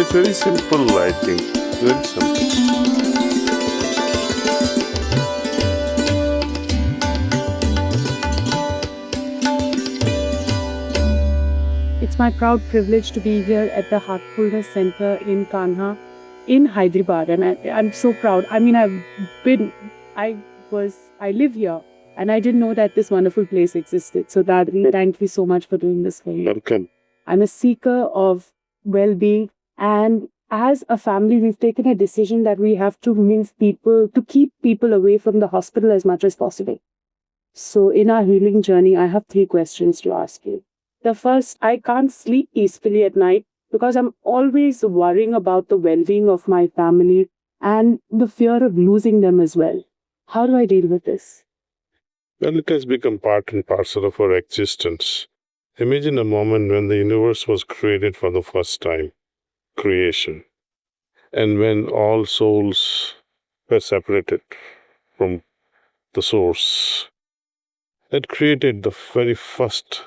it's very simple, I think. Very simple. It's my proud privilege to be here at the Heartfulness Center in Kanha in Hyderabad. And I'm so proud. I mean, I live here and I didn't know that this wonderful place existed. So thank you so much for doing this for me. Welcome. I'm a seeker of well-being, and as a family, we've taken a decision that we have to keep people away from the hospital as much as possible. So in our healing journey, I have 3 questions to ask you. The first, I can't sleep peacefully at night because I'm always worrying about the well-being of my family and the fear of losing them as well. How do I deal with this? Well, it has become part and parcel of our existence. Imagine a moment when the universe was created for the first time, creation, and when all souls were separated from the source. That created the very first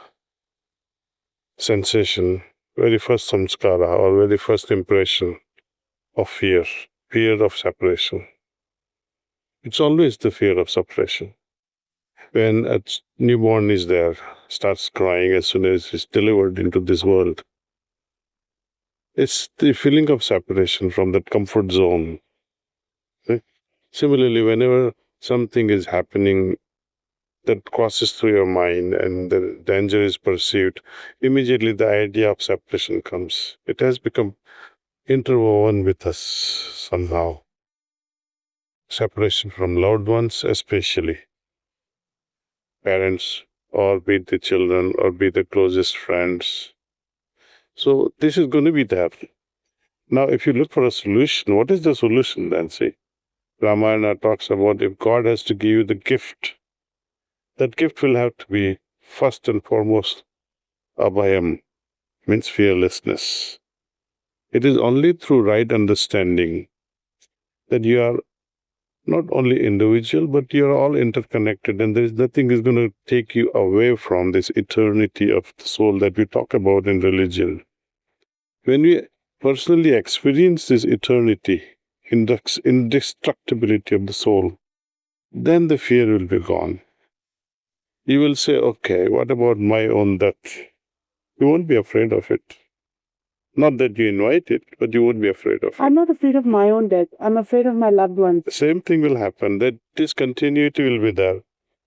sensation, very first samskara, or very first impression of fear of separation. It's always the fear of separation. When a newborn is there, starts crying as soon as it's delivered into this world, it's the feeling of separation from that comfort zone. Right? Similarly, whenever something is happening that crosses through your mind and the danger is perceived, immediately the idea of separation comes. It has become interwoven with us somehow. Separation from loved ones, especially parents, or be it the children, or be the closest friends. So this is going to be there. Now, if you look for a solution, what is the solution then? See, Ramayana talks about if God has to give you the gift, that gift will have to be first and foremost abhayam, means fearlessness. It is only through right understanding that you are not only individual, but you are all interconnected, and there is nothing is going to take you away from this eternity of the soul that we talk about in religion. When we personally experience this eternity, indestructibility of the soul, then the fear will be gone. You will say, okay, what about my own death? You won't be afraid of it. Not that you invite it, but you won't be afraid of it. I'm not afraid of my own death. I'm afraid of my loved ones. The same thing will happen, that discontinuity will be there.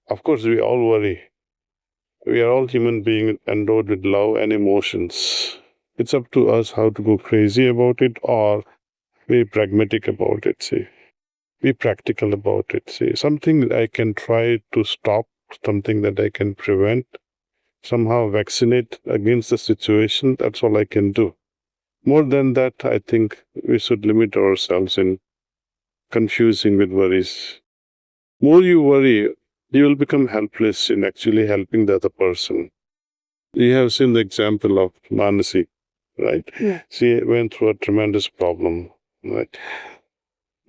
Of course, we all worry. We are all human beings endowed with love and emotions. It's up to us how to go crazy about it or be pragmatic about it, see. Be practical about it, see. Something I can try to stop, something that I can prevent, somehow vaccinate against the situation, that's all I can do. More than that, I think we should limit ourselves in confusing with worries. More you worry, you will become helpless in actually helping the other person. You have seen the example of Manasi, right? Yeah. She went through a tremendous problem, right?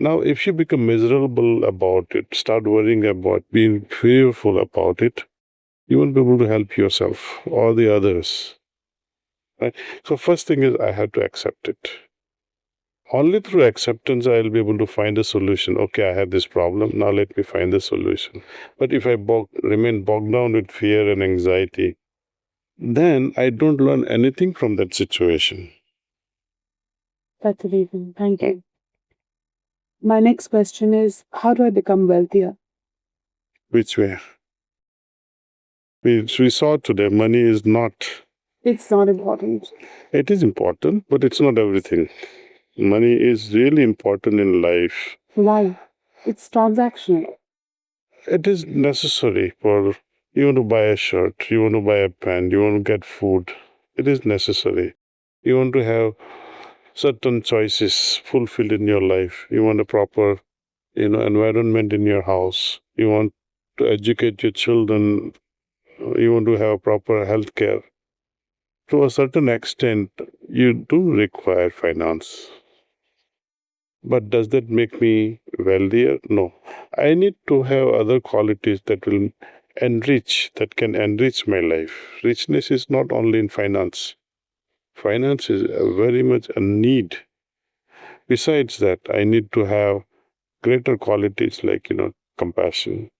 Now, if you become miserable about it, start worrying about being fearful about it, you won't be able to help yourself or the others. Right? So first thing is I have to accept it. Only through acceptance I'll be able to find a solution. Okay, I have this problem, now let me find the solution. But if I remain bogged down with fear and anxiety, then I don't learn anything from that situation. That's amazing. Thank you. My next question is, how do I become wealthier? Which way? We saw today, money is not... It's not important. It is important, but it's not everything. Money is really important in life. Why? It's transactional. It is necessary for you want to buy a shirt, you want to buy a pen, you want to get food. It is necessary. You want to have certain choices fulfilled in your life. You want a proper, environment in your house. You want to educate your children. You want to have proper health care. To a certain extent, you do require finance. But does that make me wealthier? No. I need to have other qualities that will that can enrich my life. Richness is not only in finance. Finance is very much a need Besides that, I need to have greater qualities like, compassion,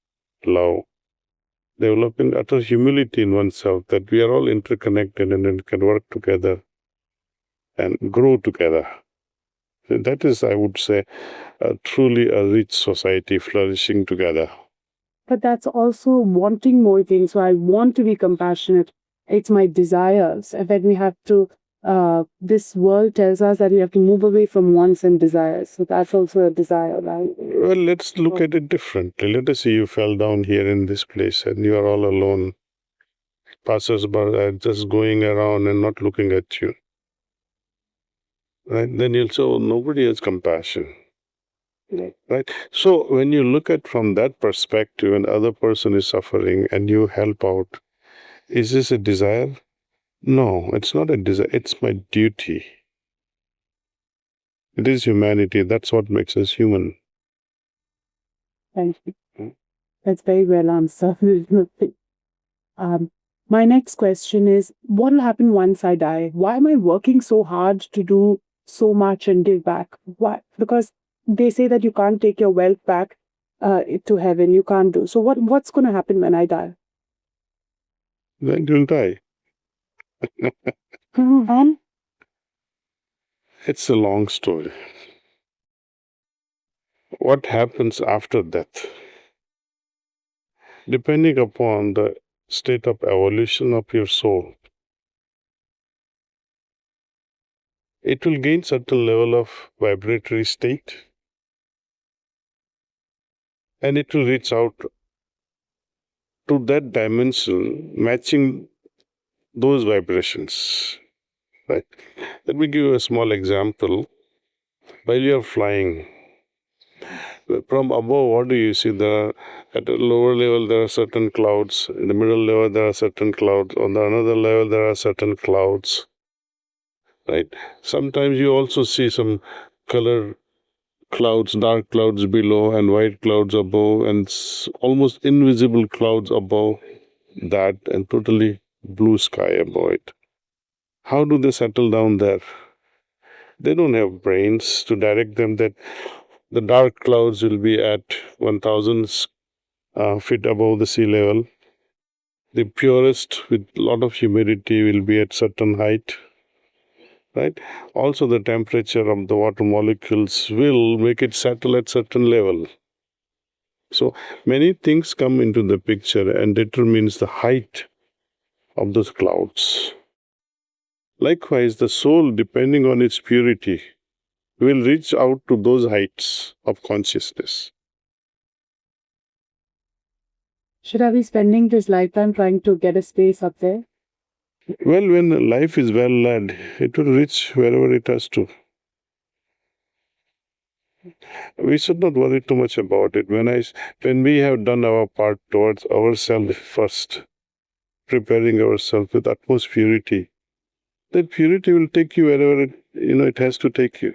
love, developing utter humility in oneself, that we are all interconnected and can work together and grow together. That is, I would say, truly a rich society flourishing together. But that's also wanting more things. So I want to be compassionate. It's my desires. And then we have to, this world tells us that we have to move away from wants and desires. So that's also a desire, right? Well, let's look at it differently. Let us say you fell down here in this place and you are all alone. Passers-by are just going around and not looking at you. Right? Then you'll say, oh, nobody has compassion. Right? So when you look at from that perspective, and other person is suffering and you help out, is this a desire? No, it's not a desire. It's my duty. It is humanity. That's what makes us human. Thank you. That's very well answered. My next question is, what will happen once I die? Why am I working so hard to do so much and give back? Why? Because they say that you can't take your wealth back to heaven. You can't do. So what's going to happen when I die? Then you'll die. And It's a long story. What happens after death? Depending upon the state of evolution of your soul, it will gain certain level of vibratory state, and it will reach out to that dimension matching those vibrations. Right? Let me give you a small example. While you are flying, from above, what do you see? At a lower level, there are certain clouds. In the middle level, there are certain clouds. On the another level, there are certain clouds. Right? Sometimes you also see some color clouds, dark clouds below and white clouds above, and almost invisible clouds above that, and totally blue sky above it. How do they settle down there? They don't have brains to direct them that the dark clouds will be at 1,000 feet above the sea level. The purest with a lot of humidity will be at certain height. Right? Also, the temperature of the water molecules will make it settle at certain level. So many things come into the picture and determines the height of those clouds. Likewise, the soul, depending on its purity, will reach out to those heights of consciousness. should I be spending this lifetime trying to get a space up there? Well, when life is well led, it will reach wherever it has to. We should not worry too much about it. When we have done our part towards ourselves first, preparing ourselves with utmost purity, that purity will take you wherever it has to take you.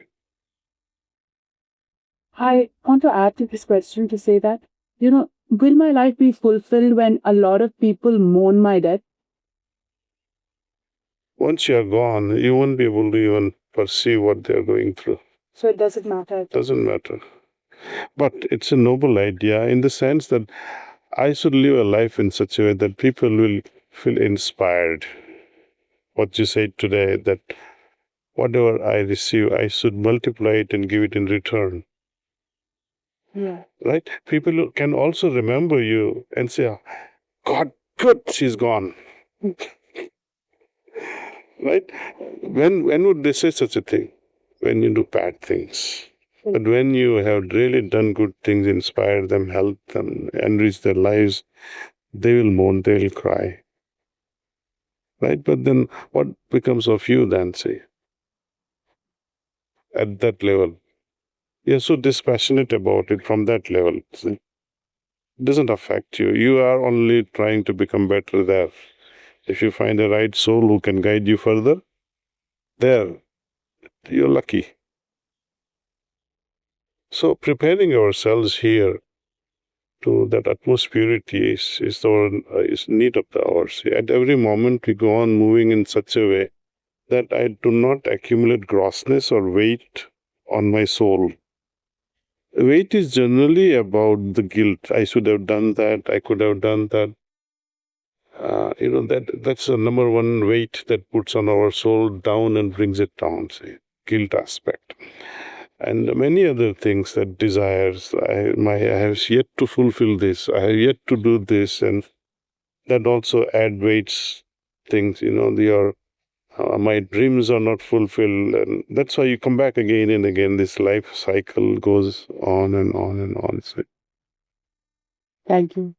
I want to add to this question to say that, will my life be fulfilled when a lot of people mourn my death? Once you are gone, you won't be able to even perceive what they are going through. So it doesn't matter. It doesn't matter. But it's a noble idea in the sense that I should live a life in such a way that people will feel inspired. What you said today, that whatever I receive, I should multiply it and give it in return. Yeah. Right? People can also remember you and say, God, good, she's gone. Right? When would they say such a thing? When you do bad things. But when you have really done good things, inspired them, helped them, enriched their lives, they will mourn, they will cry. Right? But then what becomes of you then, say? At that level. You're so dispassionate about it from that level. See? It doesn't affect you. You are only trying to become better there. If you find a right soul who can guide you further, there, you're lucky. So preparing ourselves here to that utmost purity is need of the hours. At every moment we go on moving in such a way that I do not accumulate grossness or weight on my soul. Weight is generally about the guilt. I should have done that. I could have done that. That's the number one weight that puts on our soul down and brings it down, say, guilt aspect. And many other things, that desires. I have yet to fulfill this. I have yet to do this. And that also add weights things, my dreams are not fulfilled. And that's why you come back again and again. This life cycle goes on and on and on. So Thank you.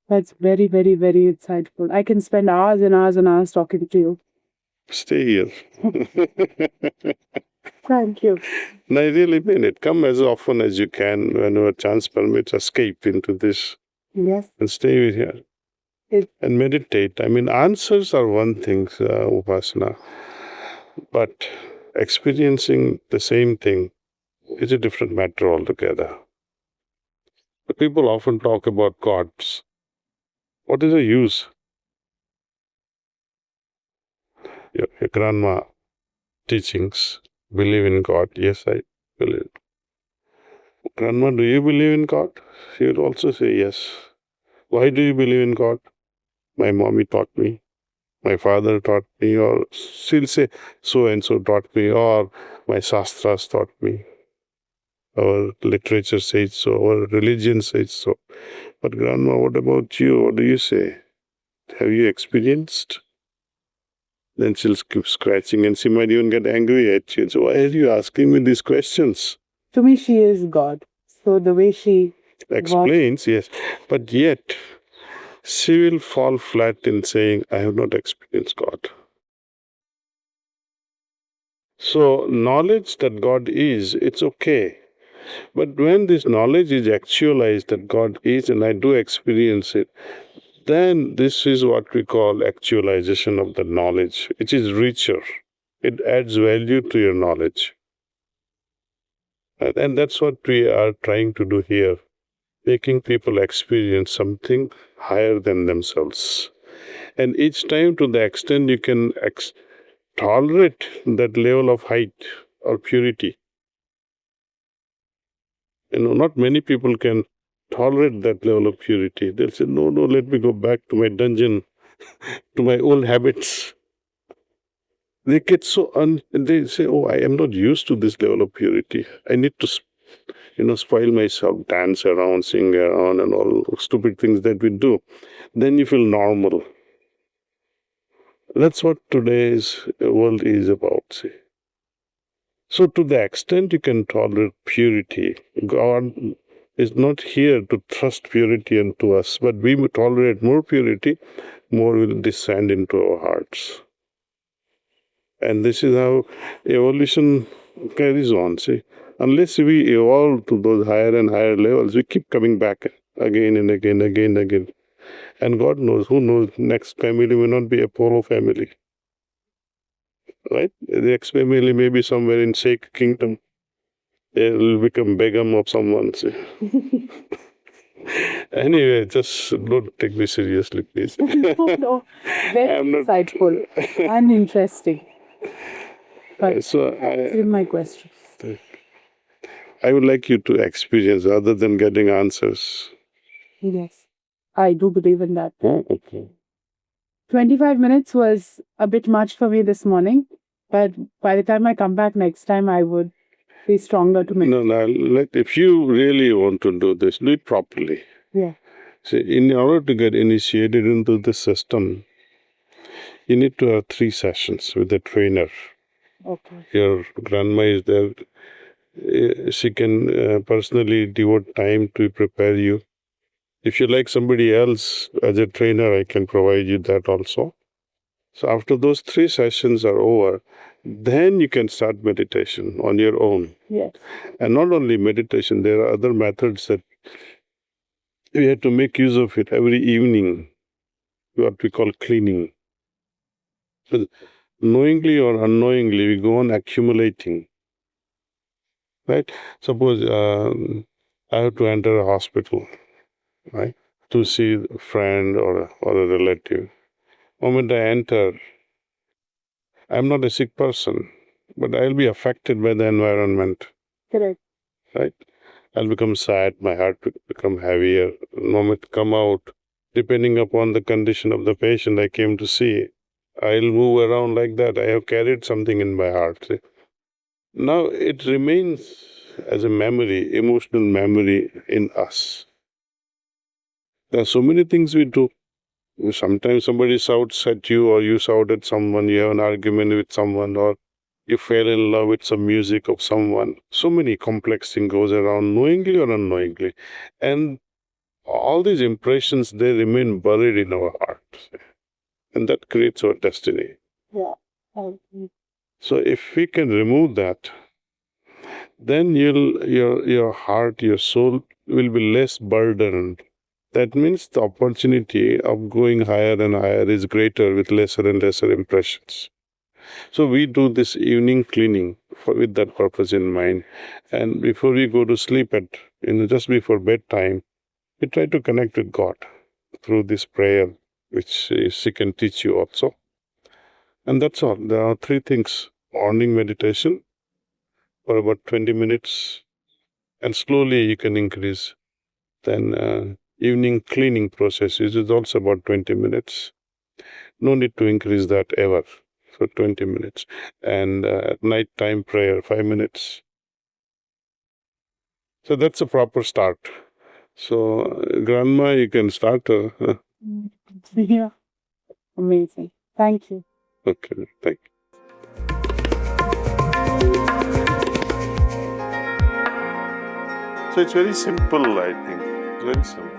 That's very, very, very insightful. I can spend hours and hours and hours talking to you. stay here. Thank you. And I really mean it. Come as often as you can, whenever chance permits, escape into this Yes. and stay here. And meditate. I mean, answers are one thing, Upasana, but experiencing the same thing is a different matter altogether. But people often talk about gods. What is the use? Your grandma teachings, believe in God. Yes, I believe. Grandma, do you believe in God? She would also say yes. Why do you believe in God? My mommy taught me. My father taught me, or she'll say so and so taught me, or my sastras taught me. Our literature says so, our religion says so. But grandma, what about you? What do you say? Have you experienced? Then she'll keep scratching and she might even get angry at you. So why are you asking me these questions? To me, she is God. So the way she explains, yes. But yet, she will fall flat in saying, I have not experienced God. So, knowledge that God is, it's okay. But when this knowledge is actualized that God is and I do experience it, then this is what we call actualization of the knowledge. It is richer. It adds value to your knowledge. And that's what we are trying to do here, making people experience something higher than themselves. And each time, to the extent you can tolerate that level of height or purity. Not many people can tolerate that level of purity. They'll say, no, let me go back to my dungeon, to my old habits. They get so they say, oh, I am not used to this level of purity. I need to, spoil myself, dance around, sing around, and all stupid things that we do. Then you feel normal. That's what today's world is about, see. So to the extent you can tolerate purity, God is not here to thrust purity into us, but we tolerate more purity, more will descend into our hearts. And this is how evolution carries on, see. Unless we evolve to those higher and higher levels, we keep coming back again and again, again and again. And God knows, who knows, next family may not be Apollo family. Right? The next family may be somewhere in Sheikh Kingdom. They will become Begum of someone. Anyway, just don't take me seriously, please. No. Very insightful and interesting. But so answer my question. I would like you to experience rather than getting answers. Yes, I do believe in that. Oh, okay. 25 minutes was a bit much for me this morning, but by the time I come back next time, I would be stronger to make. No, if you really want to do this, do it properly. Yeah. See, in order to get initiated into the system, you need to have 3 sessions with a trainer. Okay. Your grandma is there. She can personally devote time to prepare you. If you like somebody else as a trainer, I can provide you that also. So after those 3 sessions are over, then you can start meditation on your own. Yes. And not only meditation, there are other methods that we have to make use of it every evening, what we call cleaning. So knowingly or unknowingly, we go on accumulating. Right? Suppose I have to enter a hospital, right, to see a friend or a relative. The moment I enter, I'm not a sick person, but I'll be affected by the environment, Correct. right? I'll become sad, my heart will become heavier, moment come out. Depending upon the condition of the patient I came to see, I'll move around like that. I have carried something in my heart. See? Now it remains as a memory, emotional memory in us. There are so many things we do. Sometimes somebody shouts at you, or you shout at someone, you have an argument with someone, or you fell in love with some music of someone. So many complex things goes around, knowingly or unknowingly. And all these impressions, they remain buried in our heart. And that creates our destiny. Yeah. So if we can remove that, then your heart, your soul will be less burdened. That means the opportunity of going higher and higher is greater with lesser and lesser impressions. So we do this evening cleaning with that purpose in mind. And before we go to sleep just before bedtime, we try to connect with God through this prayer, which she can teach you also. And that's all. There are 3 things. Morning meditation for about 20 minutes, and slowly you can increase. Then evening cleaning process is also about 20 minutes. No need to increase that ever. So 20 minutes. And night time prayer, 5 minutes. So that's a proper start. So, Grandma, you can start. Yeah. Amazing. Thank you. Okay, thank you. So it's very simple, I think. It's very simple.